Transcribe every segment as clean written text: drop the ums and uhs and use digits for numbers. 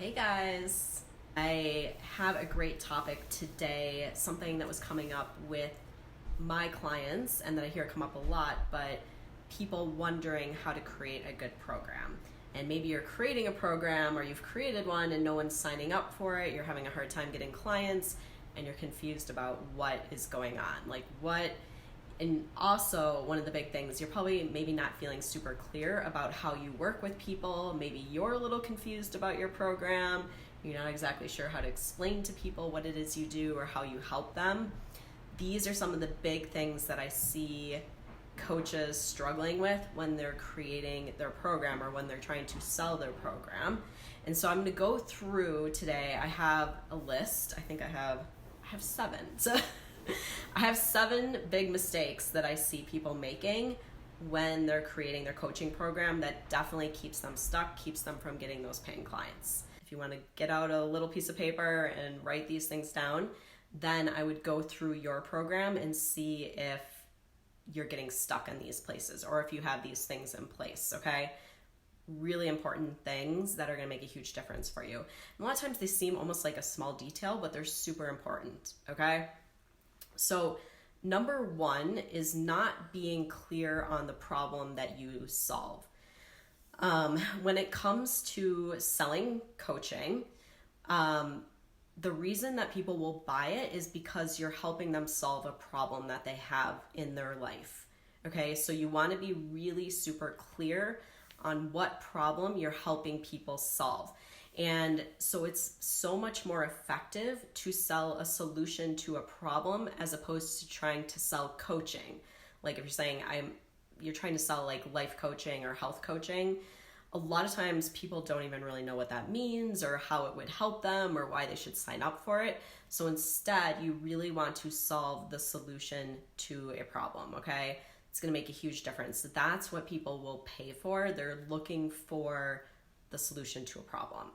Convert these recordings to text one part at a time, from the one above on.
Hey guys, I have a great topic today, something that was coming up with my clients and that I hear come up a lot, but people wondering how to create a good program. And maybe you're creating a program or you've created one and no one's signing up for it, you're having a hard time getting clients, and you're confused about what is going on. And also, one of the big things, you're probably maybe not feeling super clear about how you work with people. Maybe you're a little confused about your program. You're not exactly sure how to explain to people what it is you do or how you help them. These are some of the big things that I see coaches struggling with when they're creating their program or when they're trying to sell their program. And so I'm going to go through today. I have a list. I think I have 7. So I have 7 big mistakes that I see people making when they're creating their coaching program that definitely keeps them stuck, keeps them from getting those paying clients. If you want to get out a little piece of paper and write these things down, then I would go through your program and see if you're getting stuck in these places or if you have these things in place, okay? Really important things that are going to make a huge difference for you. And a lot of times they seem almost like a small detail, but they're super important, okay? So number 1 is not being clear on the problem that you solve. When it comes to selling coaching, the reason that people will buy it is because you're helping them solve a problem that they have in their life. Okay, so you want to be really super clear on what problem you're helping people solve. And so it's so much more effective to sell a solution to a problem as opposed to trying to sell coaching. Like if you're saying you're trying to sell like life coaching or health coaching, a lot of times people don't even really know what that means or how it would help them or why they should sign up for it. So instead, you really want to solve the solution to a problem, okay? It's going to make a huge difference. That's what people will pay for. They're looking for the solution to a problem.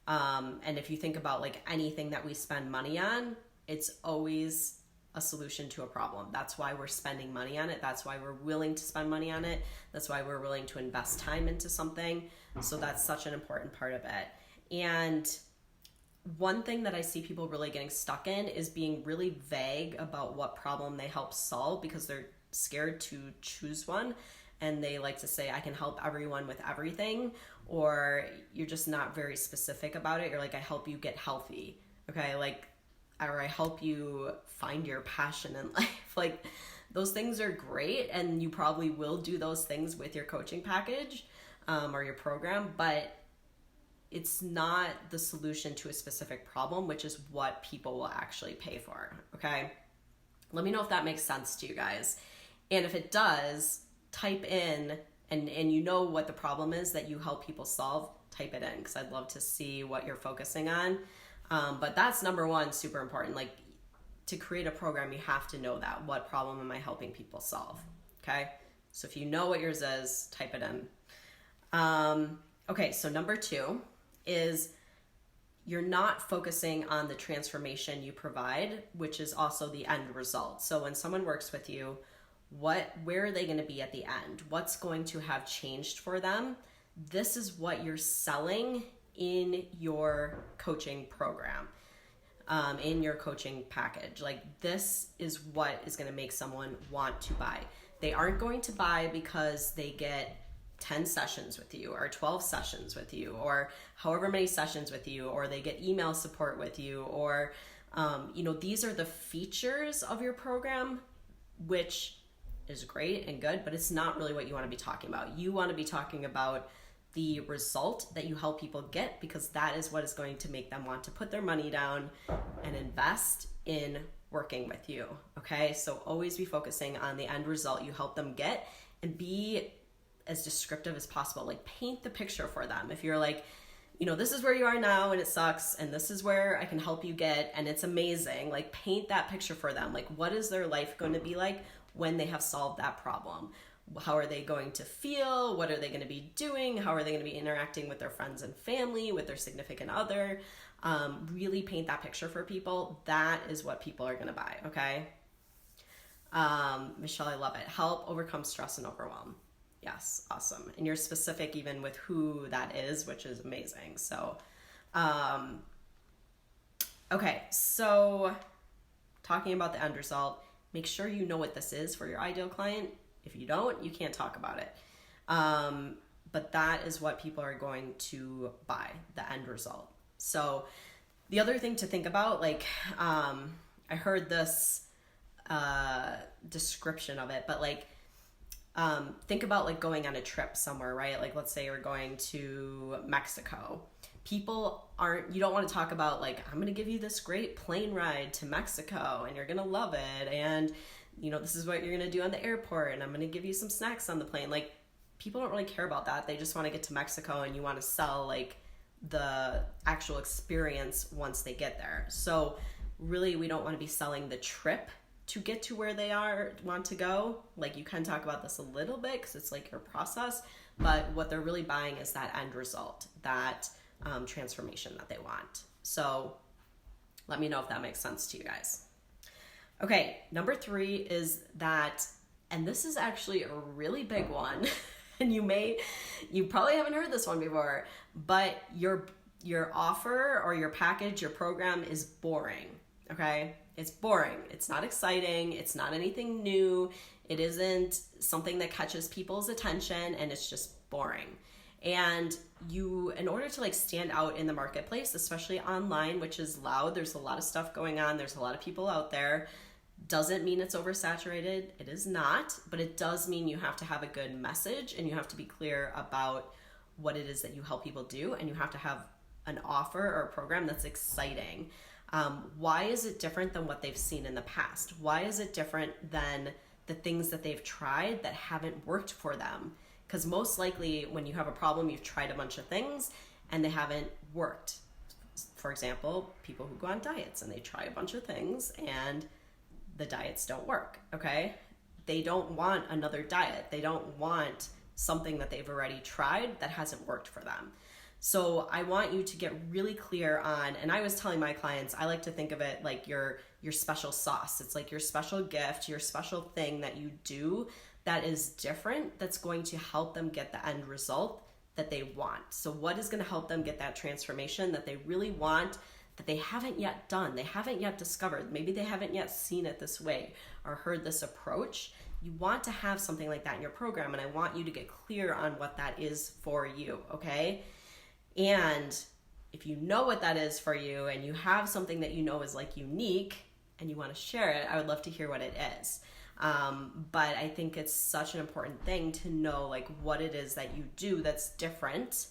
And if you think about like anything that we spend money on, it's always a solution to a problem. That's why we're spending money on it. That's why we're willing to spend money on it. That's why we're willing to invest time into something. So that's such an important part of it. And one thing that I see people really getting stuck in is being really vague about what problem they help solve because they're scared to choose one. And they like to say, I can help everyone with everything, or you're just not very specific about it. You're like, I help you get healthy, okay? Or I help you find your passion in life. Like, those things are great, and you probably will do those things with your coaching package or your program, but it's not the solution to a specific problem, which is what people will actually pay for, okay? Let me know if that makes sense to you guys. And if it does, type in, and you know what the problem is that you help people solve, type it in, because I'd love to see what you're focusing on. But that's number 1, super important. Like, to create a program, you have to know that. What problem am I helping people solve? Okay? So if you know what yours is, type it in. Okay, so number 2 is you're not focusing on the transformation you provide, which is also the end result. So when someone works with you, where are they going to be at the end? What's going to have changed for them? This is what you're selling in your coaching program, in your coaching package. Like, this is what is going to make someone want to buy. They aren't going to buy because they get 10 sessions with you or 12 sessions with you or however many sessions with you, or they get email support with you, or these are the features of your program, which is great and good, but it's not really what you want to be talking about. You want to be talking about the result that you help people get, because that is what is going to make them want to put their money down and invest in working with you, okay? So always be focusing on the end result you help them get, and be as descriptive as possible. Like, paint the picture for them. If you're like, this is where you are now and it sucks, and this is where I can help you get and it's amazing, like, paint that picture for them. Like, what is their life going to be like when they have solved that problem? How are they going to feel? What are they going to be doing? How are they going to be interacting with their friends and family, with their significant other? Really paint that picture for people. That is what people are going to buy, okay? Michelle, I love it. Help overcome stress and overwhelm. Yes, awesome. And you're specific even with who that is, which is amazing. So Okay, so talking about the end result, make sure you know what this is for your ideal client. If you don't, you can't talk about it. But that is what people are going to buy, the end result. So the other thing to think about, like, I heard this description of it, but like, think about like going on a trip somewhere, right? Like, let's say you're going to Mexico. People you don't want to talk about like, I'm going to give you this great plane ride to Mexico and you're going to love it. And, you know, this is what you're going to do on the airport. And I'm going to give you some snacks on the plane. Like, people don't really care about that. They just want to get to Mexico and you want to sell like the actual experience once they get there. So really, we don't want to be selling the trip to get to where they want to go. Like, you can talk about this a little bit because it's like your process, but what they're really buying is that end result, that transformation that they want. So let me know if that makes sense to you guys. Okay, number 3 is that, and this is actually a really big one, and you probably haven't heard this one before, but your offer or your package, your program is boring, okay? It's boring. It's not exciting. It's not anything new. It isn't something that catches people's attention, and it's just boring. And in order to like stand out in the marketplace, especially online, which is loud, there's a lot of stuff going on, there's a lot of people out there, doesn't mean it's oversaturated. It is not, but it does mean you have to have a good message and you have to be clear about what it is that you help people do, and you have to have an offer or a program that's exciting. Why is it different than what they've seen in the past? Why is it different than the things that they've tried that haven't worked for them? Because most likely when you have a problem, you've tried a bunch of things and they haven't worked. For example, people who go on diets and they try a bunch of things and the diets don't work, okay? They don't want another diet. They don't want something that they've already tried that hasn't worked for them. So I want you to get really clear on, and I was telling my clients, I like to think of it like your special sauce. It's like your special gift, your special thing that you do that is different, that's going to help them get the end result that they want. So what is going to help them get that transformation that they really want, that they haven't yet done, they haven't yet discovered, maybe they haven't yet seen it this way or heard this approach. You want to have something like that in your program, and I want you to get clear on what that is for you, okay? And if you know what that is for you and you have something that you know is like unique and you want to share it, I would love to hear what it is. But I think it's such an important thing to know like what it is that you do that's different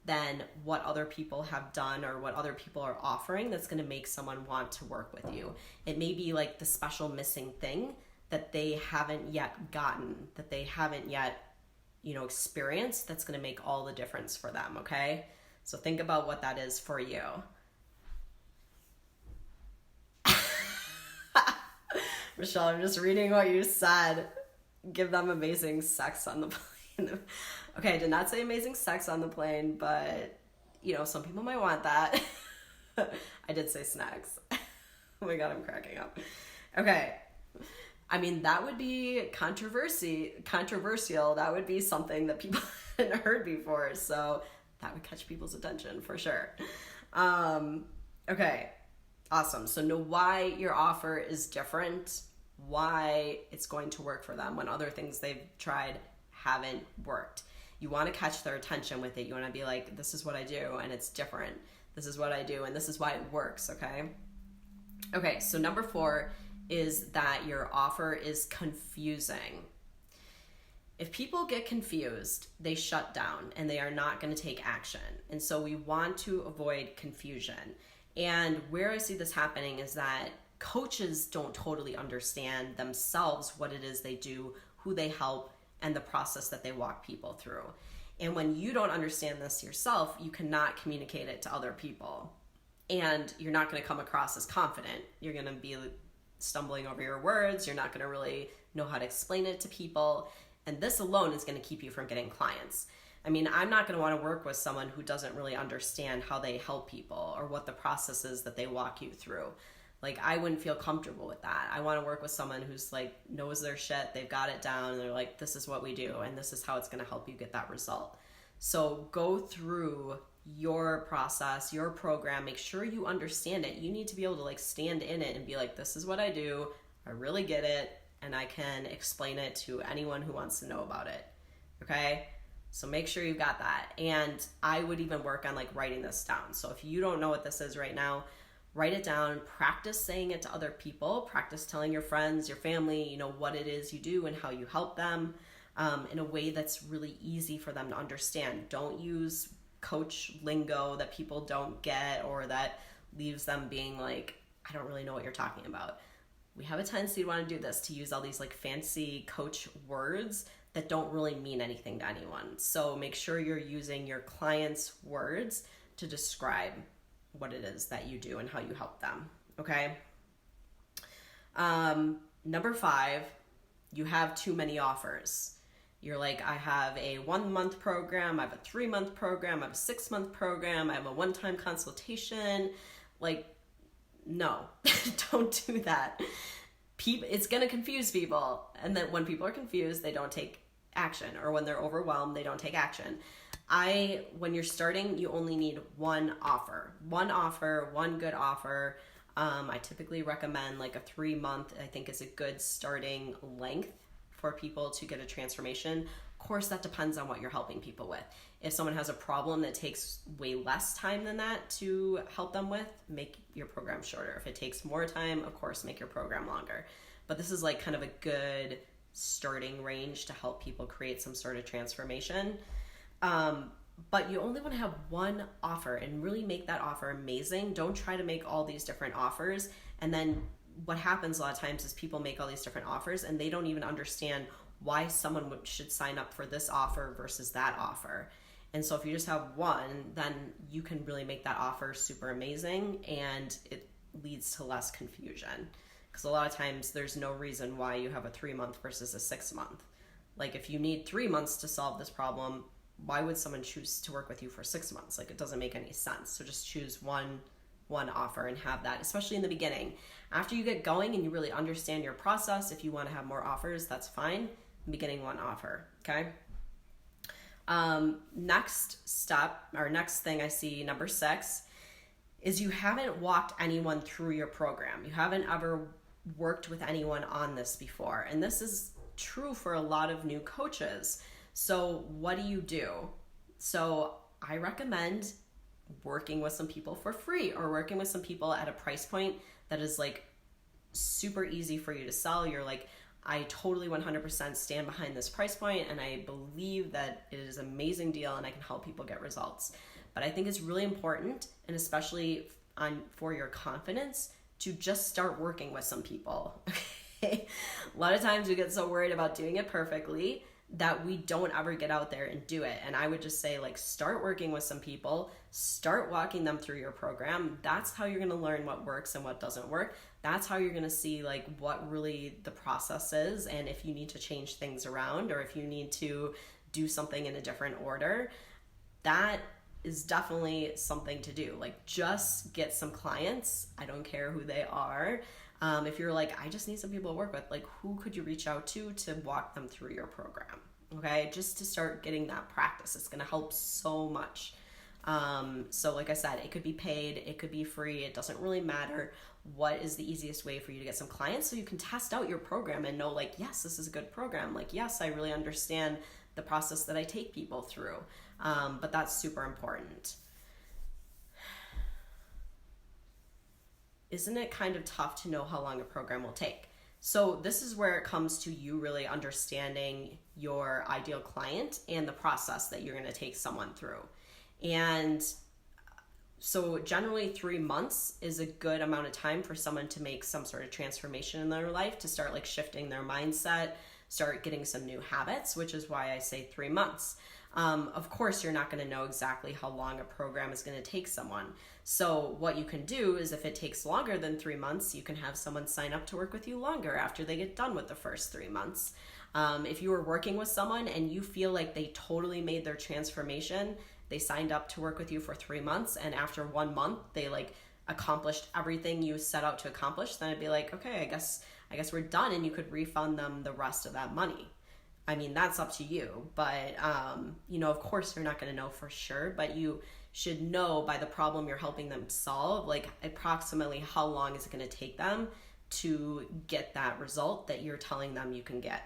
than what other people have done or what other people are offering that's going to make someone want to work with you. It may be like the special missing thing that they haven't yet gotten, that they haven't yet, experienced, that's going to make all the difference for them, okay? So think about what that is for you. Michelle, I'm just reading what you said. Give them amazing sex on the plane. Okay, I did not say amazing sex on the plane, but, some people might want that. I did say snacks. Oh my God, I'm cracking up. Okay. I mean, that would be controversial. That would be something that people hadn't heard before. So that would catch people's attention for sure. Okay, awesome. So know why your offer is different, why it's going to work for them when other things they've tried haven't worked. You want to catch their attention with it. You want to be like, this is what I do and it's different. This is what I do and this is why it works, okay? Okay, so number 4 is that your offer is confusing. If people get confused, they shut down and they are not going to take action. And so we want to avoid confusion. And where I see this happening is that coaches don't totally understand themselves what it is they do, who they help, and the process that they walk people through. And when you don't understand this yourself, you cannot communicate it to other people. And you're not going to come across as confident. You're going to be stumbling over your words. You're not going to really know how to explain it to people. And this alone is going to keep you from getting clients. I mean, I'm not going to want to work with someone who doesn't really understand how they help people or what the process is that they walk you through. Like, I wouldn't feel comfortable with that. I want to work with someone who's like, knows their shit, they've got it down, and they're like, this is what we do, and this is how it's going to help you get that result. So go through your process, your program. Make sure you understand it. You need to be able to like stand in it and be like, this is what I do. I really get it. And I can explain it to anyone who wants to know about it. Okay? So make sure you've got that. And I would even work on like writing this down. So if you don't know what this is right now, write it down, practice saying it to other people, practice telling your friends, your family, you know, what it is you do and how you help them in a way that's really easy for them to understand. Don't use coach lingo that people don't get or that leaves them being like, I don't really know what you're talking about. We have a tendency to want to do this, to use all these like fancy coach words that don't really mean anything to anyone. So make sure you're using your clients' words to describe what it is that you do and how you help them, okay? Number 5, you have too many offers. You're like, I have a 1-month program, I have a 3-month program, I have a 6-month program, I have a one-time consultation. Like, no, don't do that. It's going to confuse people. And then when people are confused, they don't take action, or when they're overwhelmed, they don't take action. When you're starting, you only need one offer, one good offer. I typically recommend like a 3-month, I think is a good starting length for people to get a transformation. Of course, that depends on what you're helping people with. If someone has a problem that takes way less time than that to help them with, make your program shorter. If it takes more time, of course, make your program longer. But this is like kind of a good starting range to help people create some sort of transformation. But you only want to have one offer and really make that offer amazing. Don't try to make all these different offers. And then what happens a lot of times is people make all these different offers and they don't even understand why someone should sign up for this offer versus that offer. And so if you just have one, then you can really make that offer super amazing and it leads to less confusion. Because a lot of times there's no reason why you have a 3-month versus a 6-month. Like if you need 3 months to solve this problem, why would someone choose to work with you for 6 months? Like it doesn't make any sense. So just choose one offer and have that, especially in the beginning. After you get going and you really understand your process, if you want to have more offers, that's fine. In the beginning, one offer, okay? Next step, or next thing I see, number 6, is you haven't walked anyone through your program. You haven't ever worked with anyone on this before. And this is true for a lot of new coaches. So what do? So I recommend working with some people for free or working with some people at a price point that is like super easy for you to sell. You're like, I totally 100% stand behind this price point and I believe that it is an amazing deal and I can help people get results. But I think it's really important, and especially for your confidence, to just start working with some people. Okay? A lot of times we get so worried about doing it perfectly that we don't ever get out there and do it. And I would just say, like, start working with some people, start walking them through your program. That's how you're going to learn what works and what doesn't work. That's how you're going to see like what really the process is, and if you need to change things around or if you need to do something in a different order. That is definitely something to do. Like, just get some clients. I don't care who they are. If you're like, I just need some people to work with, like, who could you reach out to walk them through your program? Okay, just to start getting that practice. It's going to help so much. So like I said, it could be paid, it could be free. It doesn't really matter. What is the easiest way for you to get some clients so you can test out your program and know, like, yes, this is a good program. Like, yes, I really understand the process that I take people through. But that's super important. Isn't it kind of tough to know how long a program will take? So this is where it comes to you really understanding your ideal client and the process that you're going to take someone through. And so generally 3 months is a good amount of time for someone to make some sort of transformation in their life, to start like shifting their mindset, start getting some new habits, which is why I say 3 months. Of course, you're not going to know exactly how long a program is going to take someone. So what you can do is, if it takes longer than 3 months, you can have someone sign up to work with you longer after they get done with the first 3 months. If you were working with someone and you feel like they totally made their transformation, they signed up to work with you for 3 months, and after 1 month, they like accomplished everything you set out to accomplish, then I'd be like, okay, I guess we're done, and you could refund them the rest of that money. I mean, that's up to you, but, of course you're not going to know for sure, but you should know by the problem you're helping them solve, like approximately how long is it going to take them to get that result that you're telling them you can get.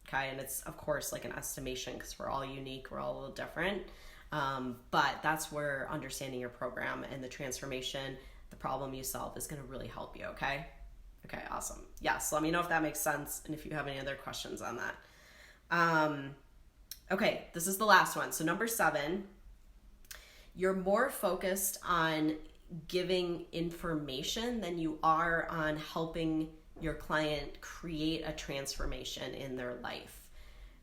Okay, and it's of course like an estimation because we're all unique, we're all a little different. But that's where understanding your program and the transformation, the problem you solve is going to really help you. Okay, awesome. Yes, let me know if that makes sense and if you have any other questions on that. Okay, this is the last one. So number 7, you're more focused on giving information than you are on helping your client create a transformation in their life.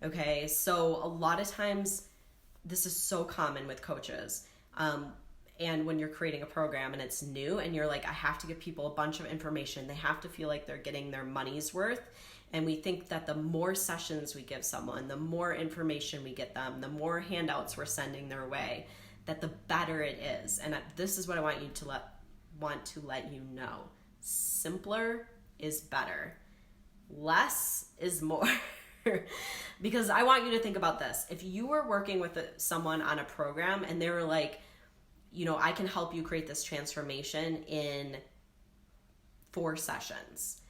Okay, so a lot of times this is so common with coaches. And when you're creating a program and it's new and you're like, I have to give people a bunch of information, they have to feel like they're getting their money's worth. And we think that the more sessions we give someone, the more information we get them, the more handouts we're sending their way, that the better it is. And this is what I want to let you know. Simpler is better. Less is more. Because I want you to think about this. If you were working with someone on a program and they were like, I can help you create this transformation in 4 sessions,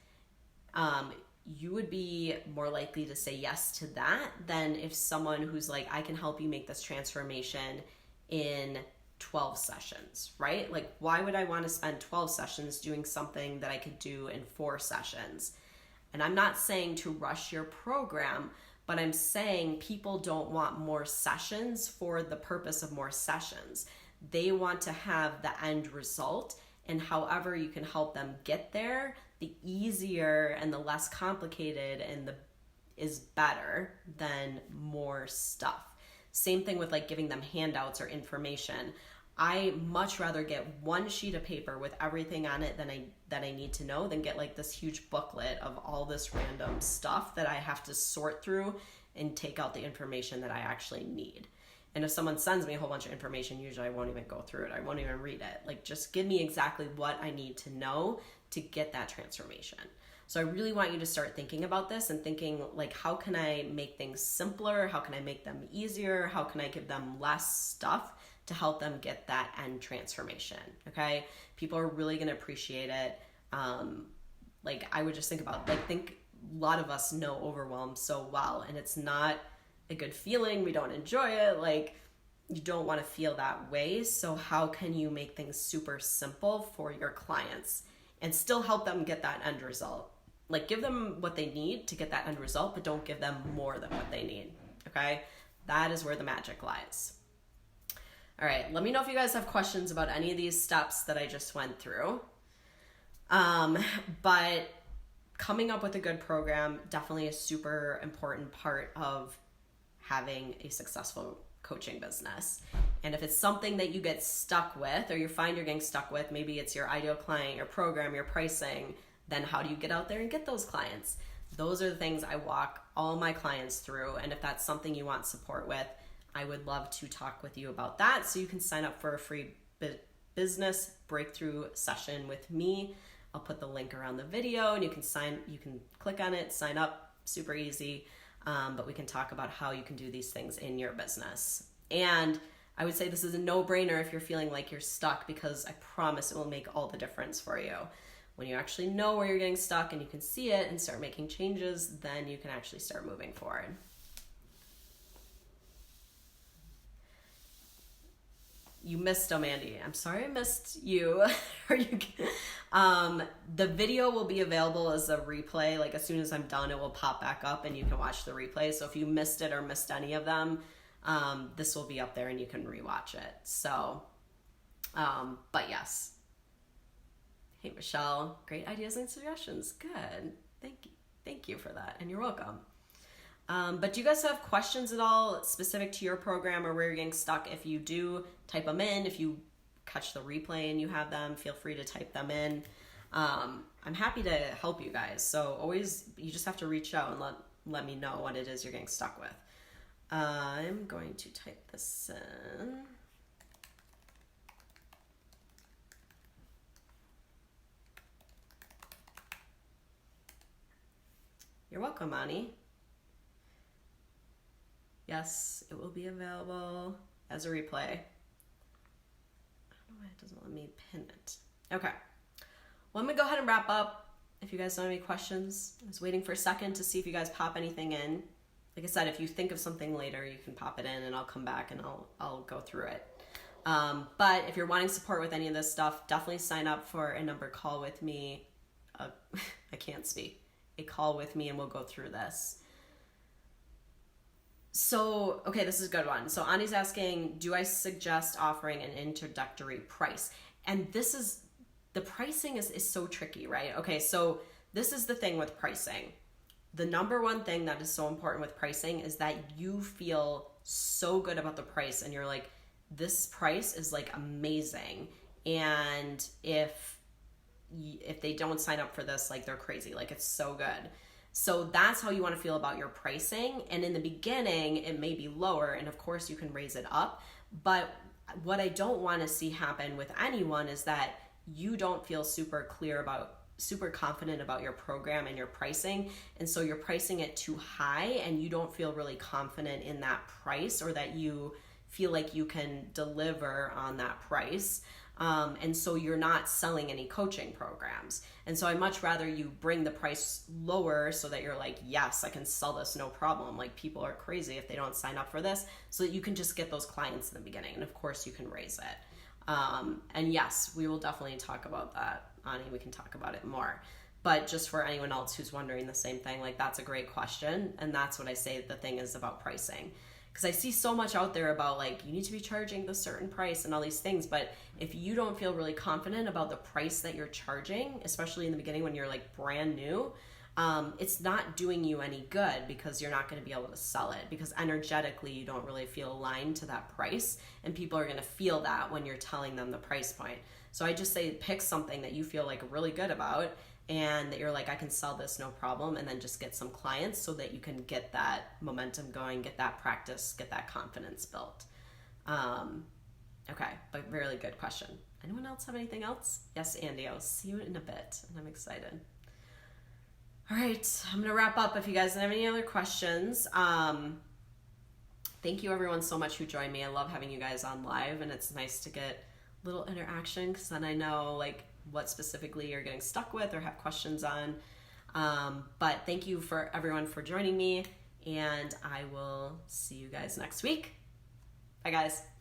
you would be more likely to say yes to that than if someone who's like, I can help you make this transformation in 12 sessions, right? Like, why would I want to spend 12 sessions doing something that I could do in 4 sessions? And I'm not saying to rush your program, but I'm saying people don't want more sessions for the purpose of more sessions. They want to have the end result, and however you can help them get there, the easier and the less complicated and is better than more stuff. Same thing with like giving them handouts or information. I much rather get one sheet of paper with everything on it that I need to know than get like this huge booklet of all this random stuff that I have to sort through and take out the information that I actually need. And if someone sends me a whole bunch of information, usually I won't even go through it. I won't even read it. Like, just give me exactly what I need to know to get that transformation. So I really want you to start thinking about this and thinking like, how can I make things simpler? How can I make them easier? How can I give them less stuff to help them get that end transformation? Okay. People are really going to appreciate it. Like, I would just think about, like, a lot of us know overwhelm so well, and it's not a good feeling. We don't enjoy it. Like, you don't want to feel that way. So how can you make things super simple for your clients and still help them get that end result? Like, give them what they need to get that end result, but don't give them more than what they need. Okay. That is where the magic lies. All right. Let me know if you guys have questions about any of these steps that I just went through. But coming up with a good program, definitely a super important part of having a successful coaching business. And if it's something that you get stuck with, or you find you're getting stuck with, maybe it's your ideal client, your program, your pricing, then how do you get out there and get those clients? Those are the things I walk all my clients through. And if that's something you want support with, I would love to talk with you about that. So you can sign up for a free business breakthrough session with me. I'll put the link around the video and you can click on it, sign up, super easy. But we can talk about how you can do these things in your business. And I would say this is a no-brainer if you're feeling like you're stuck, because I promise it will make all the difference for you. When you actually know where you're getting stuck and you can see it and start making changes, then you can actually start moving forward. You missed Mandy. I'm sorry I missed you. The video will be available as a replay. Like, as soon as I'm done, it will pop back up and you can watch the replay. So if you missed it or missed any of them, this will be up there and you can rewatch it. So, but yes. Hey, Michelle, great ideas and suggestions. Good. Thank you for that. And you're welcome. But do you guys have questions at all specific to your program or where you're getting stuck? If you do, type them in. If you catch the replay and you have them, feel free to type them in. I'm happy to help you guys. So always, you just have to reach out and let me know what it is you're getting stuck with. I'm going to type this in. You're welcome, Ani. Yes, it will be available as a replay. why it doesn't let me pin it. Okay. Well, I'm going to go ahead and wrap up. If you guys don't have any questions, I was waiting for a second to see if you guys pop anything in. Like I said, if you think of something later, you can pop it in and I'll come back and I'll go through it. But if you're wanting support with any of this stuff, definitely sign up for a number call with me. I can't speak. A call with me and we'll go through this. So, okay, this is a good one. So Ani's asking, do I suggest offering an introductory price? And the pricing is so tricky, right? Okay, so this is the thing with pricing. The number one thing that is so important with pricing is that you feel so good about the price and you're like, this price is like amazing. And if they don't sign up for this, like they're crazy, like it's so good. So that's how you want to feel about your pricing. And in the beginning, it may be lower and of course you can raise it up. But what I don't want to see happen with anyone is that you don't feel super confident about your program and your pricing, and so you're pricing it too high and you don't feel really confident in that price, or that you feel like you can deliver on that price, and so you're not selling any coaching programs. And so I much rather you bring the price lower so that you're like, yes, I can sell this, no problem. Like, people are crazy if they don't sign up for this, so that you can just get those clients in the beginning, and of course you can raise it. And yes, we will definitely talk about that, Ani. We can talk about it more. But just for anyone else who's wondering the same thing, like, that's a great question. And that's what I say the thing is about pricing. Because I see so much out there about, like, you need to be charging this certain price and all these things. But if you don't feel really confident about the price that you're charging, especially in the beginning when you're like brand new, it's not doing you any good, because you're not going to be able to sell it, because energetically you don't really feel aligned to that price, and people are going to feel that when you're telling them the price point. So I just say pick something that you feel like really good about and that you're like, I can sell this, no problem, and then just get some clients so that you can get that momentum going, get that practice, get that confidence built. Okay, but really good question. Anyone else have anything else? Yes, Andy, I'll see you in a bit, and I'm excited. All right, I'm going to wrap up. If you guys have any other questions, thank you everyone so much who joined me. I love having you guys on live, and it's nice to get a little interaction, because then I know like what specifically you're getting stuck with or have questions on. But thank you for everyone for joining me, and I will see you guys next week. Bye guys.